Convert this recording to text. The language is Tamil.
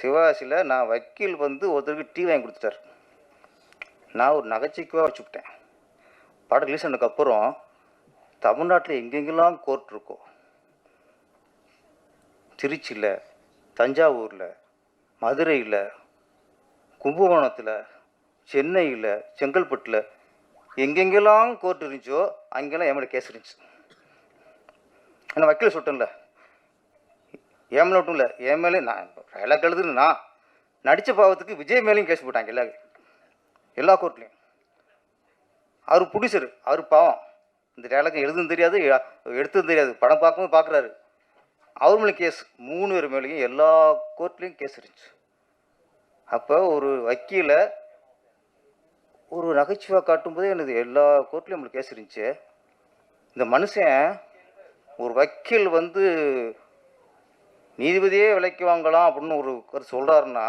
சிவகாசியில் நான் வக்கீல் வந்து ஒருத்தருக்கு டீ வாங்கி கொடுத்துட்டார். நான் ஒரு நகைச்சுவையாக வச்சுக்கிட்டேன். படம் ரிலீஸ் ஆனதுக்கப்புறம் தமிழ்நாட்டில் எங்கெங்கெல்லாம் கோர்ட் இருக்கும், திருச்சியில், தஞ்சாவூரில், மதுரையில், கும்பகோணத்தில், சென்னையில், செங்கல்பட்டில் எங்கெங்கெல்லாம் கோர்ட் இருந்துச்சோ அங்கெல்லாம் என் மேலே கேஸ் இருந்துச்சு. நான் வக்கீல் சொல்லிட்டேன்ல, என் மேலே மட்டும் இல்லை, என் மேலே நான் டைலாக் எழுதுன்னு நான் நடித்த பாவத்துக்கு விஜய் மேலேயும் கேஸ் போட்டாங்க எல்லா கோர்ட்லேயும். அவர் ப்ரொடியூசர், அவர் பாவம் இந்த டைலாக் எழுதுன்னு தெரியாது, எடுத்ததும் தெரியாது, படம் பார்க்கும்போது பார்க்குறாரு. அவர் மேலே கேஸ், 3 பேர் மேலேயும் எல்லா கோர்ட்லேயும் கேஸ் இருந்துச்சு. அப்போ ஒரு வக்கீலை ஒரு நகைச்சுவாக காட்டும்போதே எனக்கு எல்லா கோர்ட்லேயும் நம்மளுக்கு கேஸ் இருந்துச்சு. இந்த மனுஷன் ஒரு வக்கீல் வந்து நீதிபதியே விலைக்கு வாங்கலாம் அப்படின்னு ஒரு சொல்கிறாருன்னா